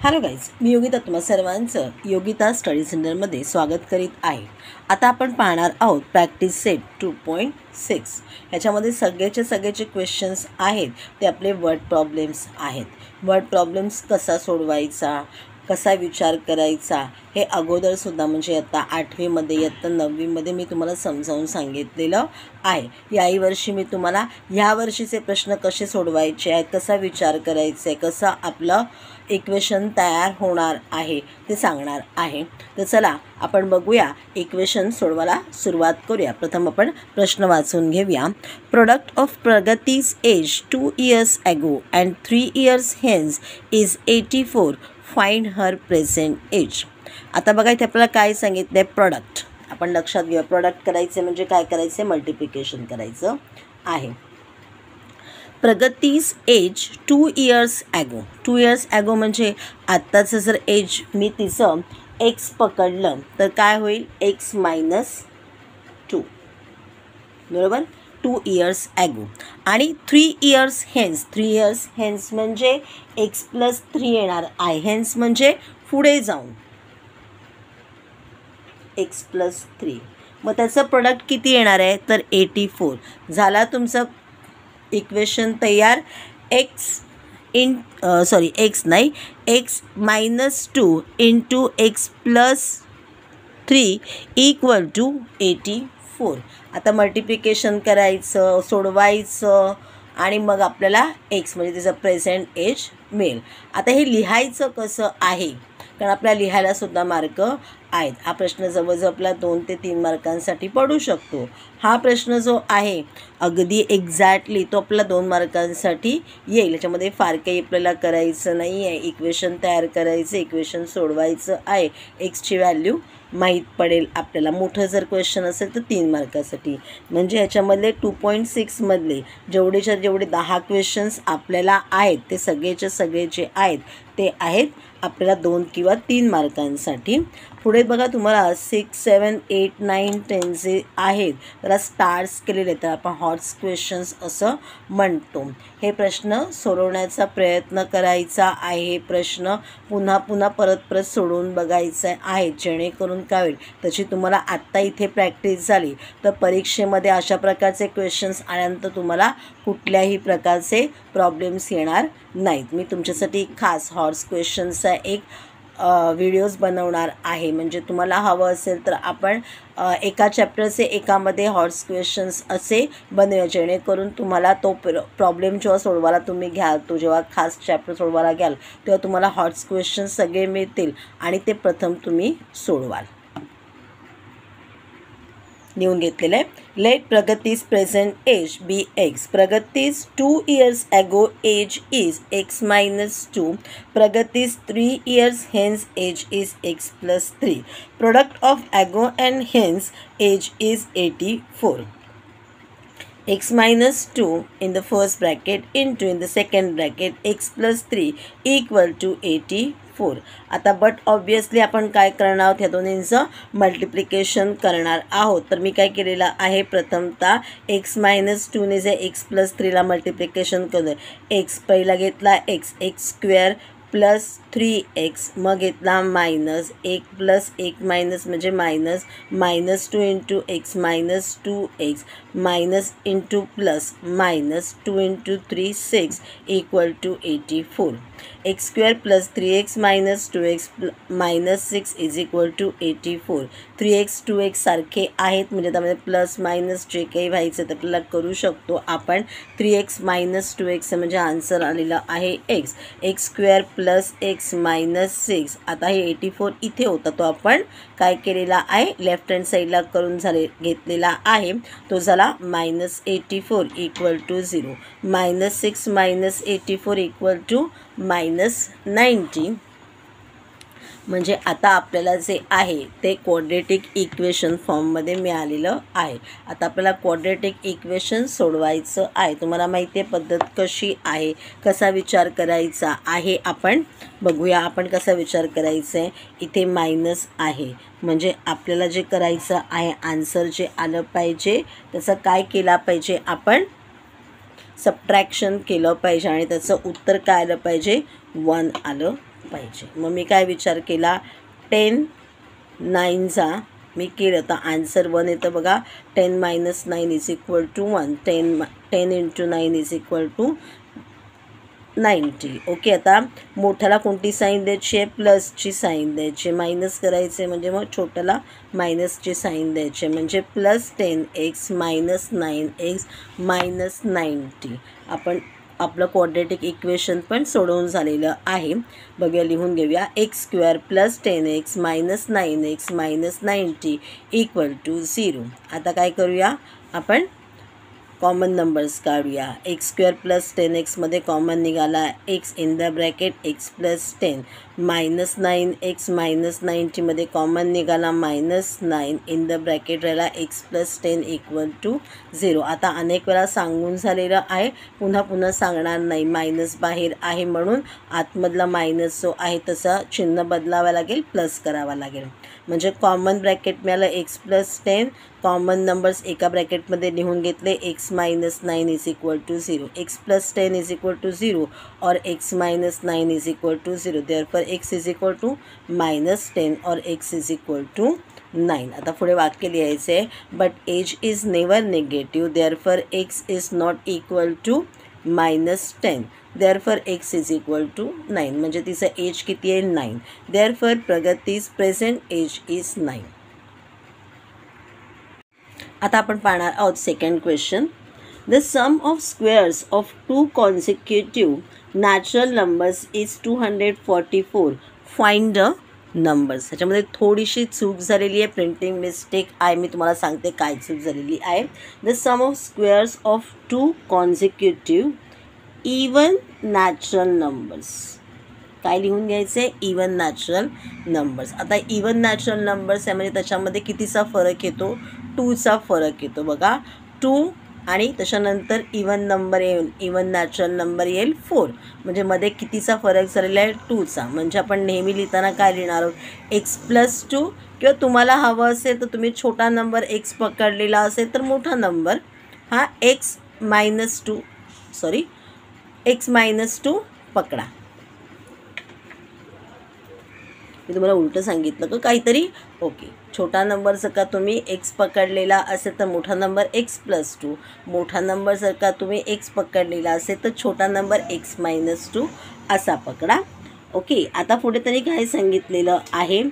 Hello guys, मी योगिता तुम्हा सर्वांचं Yogita study सेंटरमध्ये स्वागत करीत आहे. आता आपण पाहणार आहोत प्रॅक्टिस सेट 2.6. ह्याच्यामध्ये सगळेचे क्वेश्चन्स आहेत ते आपले वर्ड प्रॉब्लेम्स आहेत. वर्ड प्रॉब्लेम्स कसा सोडवायचा, कसा विचार करायचा हे अगोदरसुद्धा म्हणजे इयत्ता 8वीमध्ये इयत्ता 9वीमध्ये मी तुम्हाला समजावून सांगितलेलं आहे. याही वर्षी मी तुम्हाला ह्या वर्षीचे प्रश्न कसे सोडवायचे आहेत, कसा विचार करायचा आहे, कसा आपलं इक्वेशन तयार होणार आहे ते सांगणार आहे. तर चला आपण बघूया, इक्वेशन सोडवायला सुरुवात करूया. प्रथम आपण प्रश्न वाचून घेऊया. Product of Pragati's age 2 years ago and 3 years hence is 84. Find her present age. आता बघा इथे आपल्याला काय सांगितलं आहे, प्रोडक्ट. आपण लक्षात घेऊया, प्रोडक्ट करायचे म्हणजे काय करायचं, मल्टिप्लिकेशन करायचं आहे. प्रगतीज age 2 years ago. 2 years ago म्हणजे आत्ताचं जर एज मी तिचं एक्स पकडलं तर काय होईल, एक्स -2 बरोबर. 2 years ago आणि 3 years hence. 3 years hence म्हणजे x + 3 येणार आहे. hence म्हणजे पुढे जाऊन x + 3. मग त्याचं प्रोडक्ट किती येणार आहे तर 84. झाला तुमचं इक्वेशन तयार. x -2 into x + 3 = 84. आता मल्टिप्लिकेशन करायचं, सोडवायचं आणि मग आपल्याला एक्स म्हणजे तिचं प्रेझेंट एज मिळेल. आता हे लिहायचं कसं आहे, कारण आपल्याला लिहायलासुद्धा मार्क आहेत. हा प्रश्न जवळजवळ आपला 2 ते 3 मार्कांसाठी पडू शकतो. हा प्रश्न जो आहे अगदी एक्झॅक्टली तो आपला 2 मार्कांसाठी येईल. याच्यामध्ये फार काही आपल्याला करायचं नाही आहे. इक्वेशन तयार करायचं, इक्वेशन सोडवायचं आहे. एक्सची व्हॅल्यू माहीत पडेल आपल्याला. मोठं जर क्वेश्चन असेल तर 3 मार्कासाठी. म्हणजे ह्याच्यामधले 2.6 मधले जेवढे 10 क्वेश्चन्स आपल्याला आहेत ते सगळे जे आहेत ते आहेत आपल्याला 2 किंवा 3 मार्कांसाठी. पुढे बघा तुम्हाला 6, 7, 8, 9, 10 जे आहेत त्याला स्टार्स केलेले तर आपण हॉट्स क्वेश्चन्स असं म्हणतो. हे प्रश्न सोडवण्याचा प्रयत्न करायचा आहे. हे प्रश्न पुन्हा परत सोडवून बघायचं आहे, जेणेकरून काय होईल त्याची तुम्हाला आत्ता इथे प्रॅक्टिस झाली तर परीक्षेमध्ये अशा प्रकारचे क्वेश्चन्स आल्यानंतर तुम्हाला कुठल्याही प्रकारचे प्रॉब्लेम्स येणार नाहीत. मी तुमच्यासाठी खास हॉट्स क्वेश्चन्सचा एक व्हिडिओज बनवणार आहे. म्हणजे तुम्हाला हवं असेल तर आपण एका चॅप्टरचे एकामध्ये हॉट्स क्वेश्चन्स असे बनवूया, जेणेकरून तुम्हाला तो प्रॉब्लेम जेव्हा सोडवायला तुम्ही घ्याल, तो जेव्हा खास चॅप्टर सोडवायला घ्याल तेव्हा तुम्हाला हॉट्स क्वेश्चन्स सगळे मिळतील आणि ते प्रथम तुम्ही सोडवाल. लिहून घेतलेलं आहे. Let Pragati's present age be x. Pragati's 2 years ago age is x -2. Pragati's 3 years hence age is x + 3. Product of ago and hence age is 84. x -2 in the first bracket into in the second bracket x + 3 = 84. आता but obviously आपण काय करणार आहोत, ह्या दोन्हींचं multiplication करणार आहोत. तर मी काय केलेलं आहे, प्रथमतः x -2 ने जे x + 3ला मल्टिप्लिकेशन केलं, x पहिला घेतला x² + 3x, मग घेतला -1 + 1 म्हणजे -2 into x -2x into plus -2 × 3 6 = 84. x² + 3x - 2x -6 = 84. 3x 2x सारखे आहेत म्हणजे त्यामध्ये प्लस मायनस जे काही व्हायचं ते आपल्याला करू शकतो आपण. 3x - 2x म्हणजे आन्सर आलेला आहे x. x² + x -6. आता हे 84 इथे होता तो आपण काय केलेला आहे, लेफ्ट हँड साईडला करून घेतलेला आहे. तो झाला -84 = 0. -6 - 84 = -90. म्हणजे आता आपल्याला जे आहे ते क्वाड्रेटिक इक्वेशन फॉर्ममध्ये मिळालेलं आहे. आता आपल्याला क्वाड्रेटिक इक्वेशन सोडवायचं आहे. तुम्हाला माहिती आहे पद्धत कशी आहे, कसा विचार करायचा आहे. आपण बघूया आपण कसा विचार करायचा आहे. इथे मायनस आहे म्हणजे आपल्याला जे करायचं आहे, आन्सर जे आलं पाहिजे त्याचं काय केला पाहिजे, आपण सबट्रॅक्शन केलं पाहिजे आणि त्याचं उत्तर काय आलं पाहिजे, 1 आलं पाहिजे. मग मी काय विचार केला, 10 9चा मी केलं तर आन्सर 1 येतं बघा. 10 - 9 is equal to 1. 10 × 9 is equal to 90. Okay, आता मोठ्याला कोणती साईन द्यायची आहे, प्लसची साईन द्यायची. मायनस करायचे म्हणजे मग छोट्याला मायनसची साईन द्यायची, म्हणजे +10x - 9x - 90. आपण आपलं क्वाड्रेटिक इक्वेशन पण सोडवून झालेलं आहे. बघूया, लिहून घेऊया. x² + 10x - 9x - 90 = 0. आता काय करूया, आपण कॉमन नंबर्स काढूया. x² + 10x मध्ये कॉमन निघाला x in the bracket x + 10, -9x - 90 मध्ये कॉमन निघाला -9 इन द ब्रॅकेट राहिला x + 10 = 0. आता अनेक वेळा सांगून झालेलं आहे, पुन्हा सांगणार नाही. मायनस बाहेर आहे म्हणून आतमधला मायनस जो आहे तसा चिन्ह बदलावा लागेल, प्लस करावा लागेल. म्हणजे कॉमन ब्रॅकेट मिळालं x + 10. कॉमन नंबर्स एका ब्रॅकेटमध्ये लिहून घेतले, x - 9 = 0. x + 10 = 0 और x - 9 = 0. Therefore x = -10 और x = 9. आता पुढे वाक्य लिहायचं आहे. But age is never negative, therefore x is not equal to -10. Therefore x = 9. म्हणजे तिचं एज किती आहे, 9. Therefore Pragati's present age is 9. आता आपण पाहणार आहोत second question. The sum of squares of 2 consecutive natural numbers is 244. Find the numbers. ह्याच्यामध्ये थोडीशी चूक झालेली आहे, प्रिंटिंग मिस्टेक आहे. मी तुम्हाला सांगते काय चूक झालेली आहे. The sum of squares of 2 consecutive even natural numbers. काय लिहून घ्यायचं आहे, इवन नॅचरल नंबर्स. आता इवन नॅचरल नंबर्स यामध्ये त्याच्यामध्ये कितीचा फरक येतो, 2चा फरक येतो बघा. 2 आणि त्याच्यानंतर इवन नंबर येईल, इवन नॅचरल नंबर येईल 4. म्हणजे मध्ये कितीचा फरक झालेला आहे, 2चा. म्हणजे आपण नेहमी लिहिताना काय लिहिणार आहोत, x + 2. किंवा तुम्हाला हवं असेल तर तुम्ही छोटा नंबर x पकडलेला असेल तर मोठा नंबर हा x - 2 पकडा. मी तुम्हाला उलटं सांगितलं का काहीतरी. ओके, छोटा नंबर जर का तुम्ही x पकडलेला असेल तर मोठा नंबर x + 2. मोठा नंबर जर का तुम्ही x पकडलेला असेल तर छोटा नंबर x - 2 असा पकडा. ओके, आता पुढे तरी काय सांगितलेलं आहे,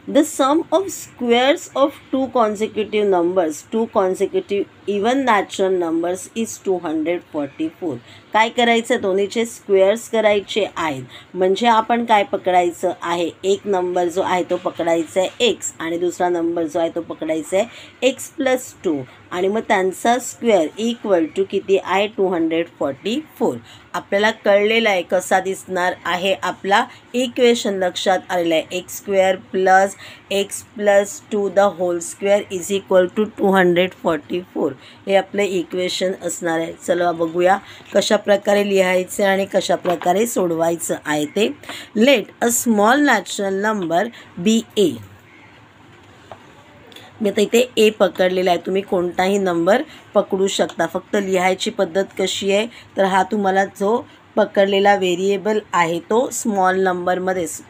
the sum of squares of 2 consecutive numbers, 2 consecutive even natural numbers is 244. काय करायचं, दोन्हीचे स्क्वेअर्स करायचे आहेत. म्हणजे आपण काय पकडायचं आहे, एक नंबर जो आहे तो पकडायचा आहे x आणि दुसरा नंबर जो आहे तो पकडायचा आहे x + 2 आणि मग त्यांचा स्क्वेअर इक्वल टू किती आहे, 244. आपल्याला कळलेलं आहे कसा दिसणार आहे आपला इक्वेशन, लक्षात आलेलं आहे. x² + x + 2 the whole square is equal to 244. हे आपलं इक्वेशन असणार आहे. चला बघूया कशा प्रकारे लिहायचं आणि कशा प्रकारे सोडवायचं आहे ते. Let a small natural number be a. मी आता इथे ए पकडलेला आहे, तुम्ही कोणताही नंबर पकडू शकता. फक्त लिहायची पद्धत कशी आहे, तर हा तुम्हाला जो पकडलेला व्हेरिएबल आहे तो स्मॉल नंबरमध्येच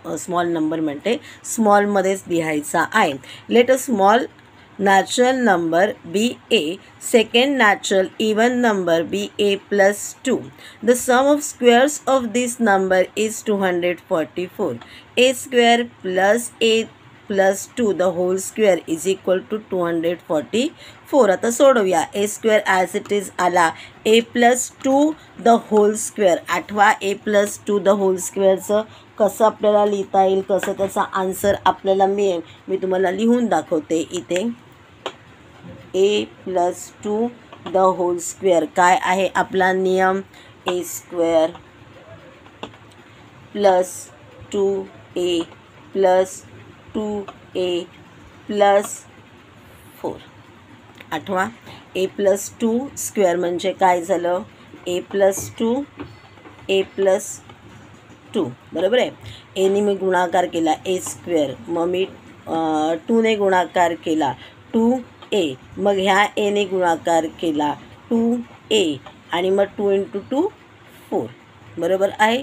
लिहायचा आहे. Let a small natural number be a, second natural even number be a + 2. The sum of squares of this number is 244. a² + a + 2 the whole square is equal to 244. आता सोडवूया. a² as it is आला, a + 2 the whole square. आठवा, a + 2 the hole स्क्वेअरचं कसं आपल्याला लिहिता येईल, कसं त्याचा आन्सर आपल्याला मिळेल, मी तुम्हाला लिहून दाखवते इथे. a + 2 द होल स्क्वेअर काय आहे आपला नियम, a² + 2a + 2a + 4. आठवा, a + 2 स्क्वेअर म्हणजे काय झालं, a + 2 a + 2 बरोबर आहे. एने मी गुणाकार केला a², मग मी 2ने गुणाकार केला 2a, मग ह्या एने गुणाकार केला 2a आणि मग 2 × 2 4 बरोबर आहे.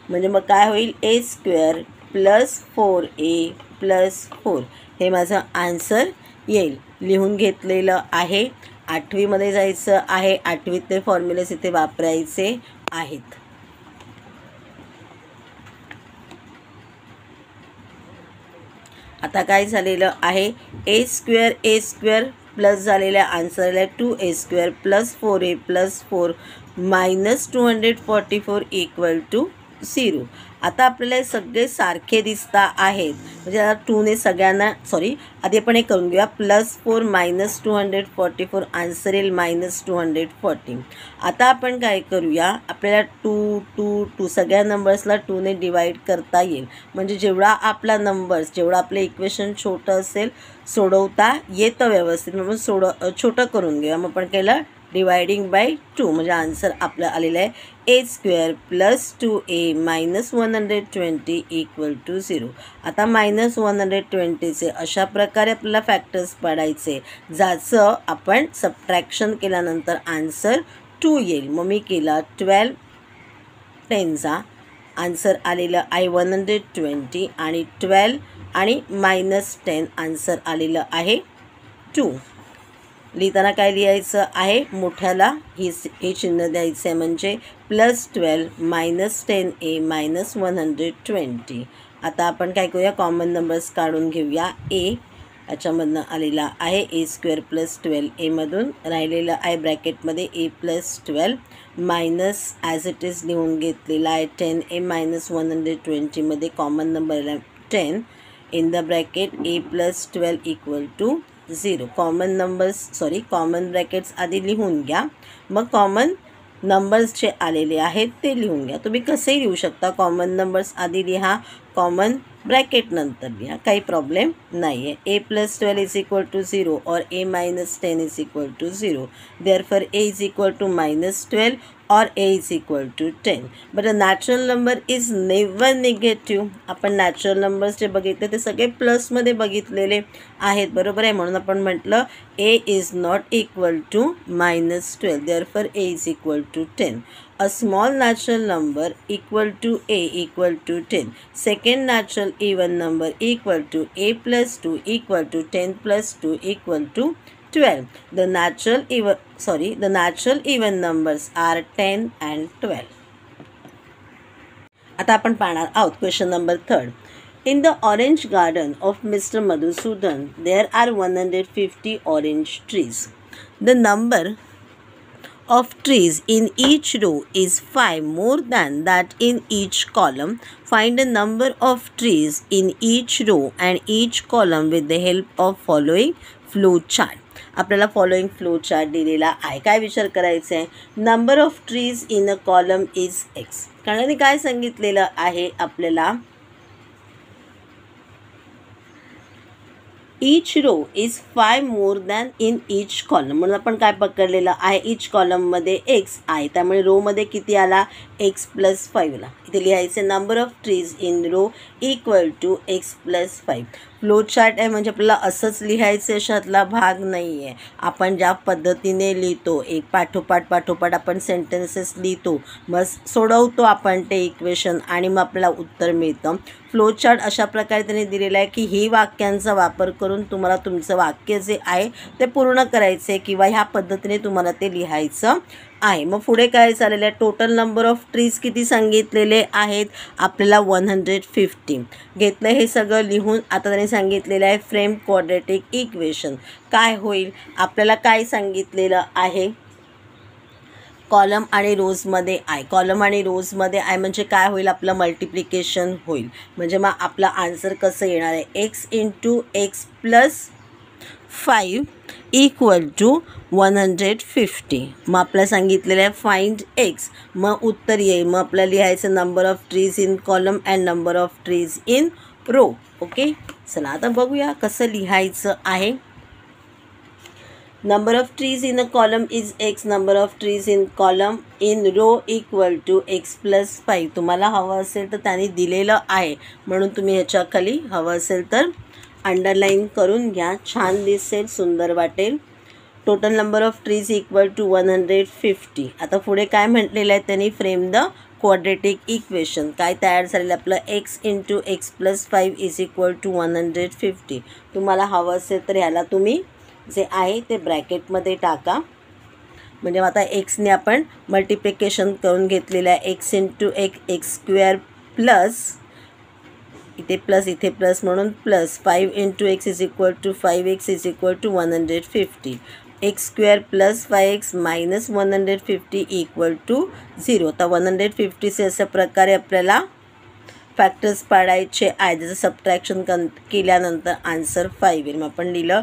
म्हणजे मग काय होईल ए स्क्वेअर प्लस 4a प्लस 4 हे माझं आन्सर येईल. लिहून घेतलेलं आहे. 8वीमध्ये जायचं आहे. 8वीतले फॉर्म्युलेस इथे वापरायचे आहेत. आता काय झालेलं आहे ए स्क्वेअर प्लस झालेल्या आन्सरला 2a² plus 4a plus 4 minus 244 equal to 0. आता आपल्याला हे सगळे सारखे दिसता आहेत म्हणजे आता 2ने सगळ्यांना आधी आपण हे करून घेऊया. प्लस 4 मायनस 244 आन्सर येईल मायनस 240. आता आपण काय करूया आपल्याला 2 2 2 सगळ्या नंबर्सला 2ने डिवाईड करता येईल. म्हणजे जेवढा आपला नंबर्स जेवढा आपलं इक्वेशन छोटं असेल सोडवता येतं व्यवस्थित म्हणून छोटं करून घेऊया. मग आपण केलं डिवायडिंग बाय 2 म्हणजे आन्सर आपलं आलेलं आहे a square plus 2a minus 120 equal to 0. आता मायनस 120चे अशा प्रकारे आपल्याला फॅक्टर्स पाडायचे ज्याचं आपण सबट्रॅक्शन केल्यानंतर आन्सर 2 येईल. मग मी केला 12 10चा आन्सर आलेलं आहे 120 आणि 12 आणि मायनस 10 आन्सर आलेलं आहे 2. लिहिताना काय लिहायचं आहे मोठ्याला हे चिन्ह द्यायचं आहे म्हणजे प्लस 12 मायनस 10a मायनस 120. आता आपण काय करूया कॉमन नंबर्स काढून घेऊया. ए याच्यामधनं आलेला आहे ए स्क्वेअर प्लस 12a मधून राहिलेलं आहे ब्रॅकेटमध्ये a plus 12 minus as it is लिहून घेतलेला आहे 10a मायनस 120मध्ये common number 10 in the bracket a plus 12 equal to 0. Common brackets आधी लिहून घ्या मग कॉमन नंबर्स जे आलेले आहेत ते लिहून घ्या. तुम्ही कसेही लिहू शकता. कॉमन नंबर्स आधी लिहा कॉमन ब्रॅकेट नंतर लिहा काही प्रॉब्लेम नाही आहे. A plus 12 is equal to 0 और a minus 10 is equal to 0. Therefore a is equal to minus 12 or a is equal to 10. But a natural number is never negative. आपण natural numbers जे बघितले ते सगळे प्लसमध्ये बघितलेले आहेत बरोबर आहे. म्हणून आपण म्हटलं a is not equal to minus 12. Therefore a is equal to 10. A small natural number equal to a equal to 10. Second natural even number equal to a plus 2 equal to 10 plus 2 equal to 12. The natural even numbers are 10 and 12. आता आपण पाहणार आहोत question number 3. In the orange garden of Mr. Madhusudan, there are 150 orange trees. The number of trees in each row is 5 more than that in each column. Find the number of trees in each row and each column with the help of following flow chart. आपल्याला following flow chart दिलेला आहे. काय विचार करायचं आहे number of trees in a column is x. कारण काय सांगितलेलं आहे आपल्याला each row is 5 more than in each column म्हणून आपण काय पकडलेलं आहे ईच कॉलममध्ये एक्स आहे त्यामुळे रोमध्ये किती आला एक्स प्लस 5ला. इथे लिहायचे number of trees in row equal to x plus 5. Flow chart आहे म्हणजे आपल्याला असंच लिहायचं अशातला भाग नाही आहे. आपण ज्या पद्धतीने लिहितो एक पाठोपाठ आपण सेंटेन्सेस लिहितो मग सोडवतो आपण ते इक्वेशन आणि मग आपल्याला उत्तर मिळतं. फ्लो चार्ट अशा प्रकारे त्यांनी दिलेला आहे की ही वाक्यांचा वापर करून तुम्हाला तुमचं वाक्य जे आहे ते पूर्ण करायचे किंवा ह्या पद्धतीने तुम्हाला ते लिहायचं आहे. मग पुढे काय झालेलं आहे टोटल नंबर ऑफ ट्रीज किती सांगितलेले आहेत आपल्याला 150 घेतलं. हे सगळं लिहून आता त्यांनी सांगितलेलं आहे फ्रेम क्वाड्रॅटिक इक्वेशन काय होईल आपल्याला काय सांगितलेलं आहे कॉलम आणि रोजमध्ये आहे. कॉलम आणि रोजमध्ये आहे म्हणजे काय होईल आपलं मल्टिप्लिकेशन होईल म्हणजे मग आपला आन्सर कसं येणार आहे x into x plus 5 equal to 150. मग आपल्याला सांगितलेलं आहे फाइंड एक्स मग उत्तर येईल. मग आपल्याला लिहायचं number of trees in column and number of trees in row. Okay चला आता बघूया कसं लिहायचं आहे. Number of trees in a column is x. Number of trees in column in row equal to x plus 5. तुम्हाला हवं असेल तर त्यांनी दिलेलं आहे म्हणून तुम्ही ह्याच्या खाली हवं असेल तर अंडरलाईन करून घ्या. छान दिसेल सुंदर वाटेल. Total number of trees equal to 150. आता पुढे काय म्हटलेलं आहे त्यांनी फ्रेम द क्वाड्रेटिक इक्वेशन काय तयार झालेलं आपलं x into x plus 5 is equal to 150. तुम्हाला हवं असेल तर ह्याला तुम्ही जे आहे ते ब्रॅकेटमध्ये टाका. म्हणजे आता एक्सने आपण मल्टिप्लिकेशन करून घेतलेलं आहे. X into x square plus इथे प्लस म्हणून plus 5 into x is equal to 5x is equal to 150. X square plus 5x minus 150 equal to 0. आता 150चे अशा प्रकारे आपल्याला फॅक्टर्स पाडायचे आहे. त्याचं सबट्रॅक्शन केल्यानंतर आन्सर 5 येईल. मग आपण लिहिलं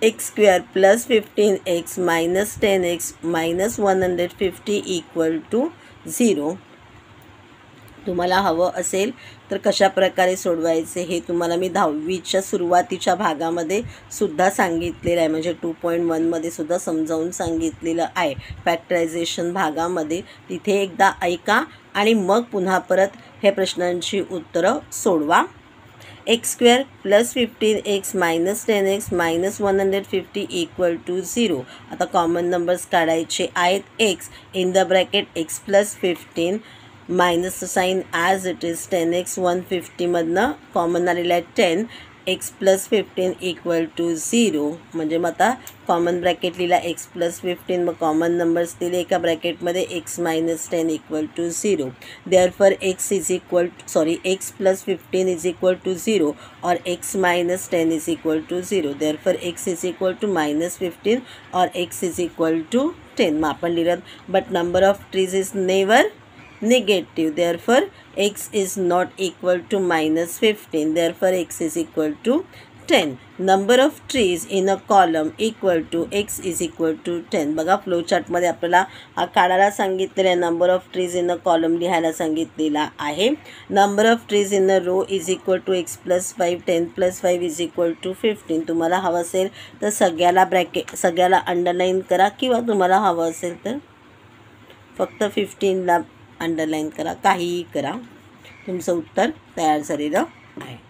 x square plus 15x minus 10x minus 150 equal to 0. तुम्हाला हवं असेल तर कशा प्रकारे सोडवायचे हे तुम्हाला मी 10वीच्या सुरुवातीच्या भागामध्ये सुद्धा सांगितलेलं आहे. म्हणजे 2.1 मध्ये सुद्धा समजावून सांगितलेलं आहे फॅक्टरायझेशन भागामध्ये. तिथे एकदा ऐका आणि मग पुन्हा परत हे प्रश्नांची उत्तरं सोडवा. X square plus 15x minus 10x minus 150 equal to 0. आता कॉमन नंबर्स काढायचे आहेत. X in the bracket x plus 15 minus sign as it is 10x 150 मधनं कॉमन आलेलं आहे 10 एक्स प्लस 15 इक्वल टू 0. म्हणजे मग आता कॉमन ब्रॅकेट लिहिला एक्स प्लस 15. मग कॉमन नंबर्स दिले एका ब्रॅकेटमध्ये x minus 10 equal to 0. Therefore x plus 15 is equal to 0 और x minus 10 is equal to 0. Therefore x is equal to minus 15 और एक्स इज इक्वल टू 10. मग आपण लिहिलं but number of trees is never negative, therefore x is not equal to minus 15, therefore x is equal to 10. number of trees in a column equal to x is equal to 10. बघा flow चार्टमध्ये आपल्याला हा काढायला सांगितलेला आहे. Number of trees in a column लिहायला सांगितलेला आहे. Number of trees in a row is equal to x plus 5 10 plus 5 is equal to 15. तुम्हाला हवं असेल तर सगळ्याला अंडरलाईन करा किंवा तुम्हाला हवं असेल तर फक्त 15ला अंडरलाईन करा. काहीही करा. तुमचं उत्तर तयार झालेलं आहे.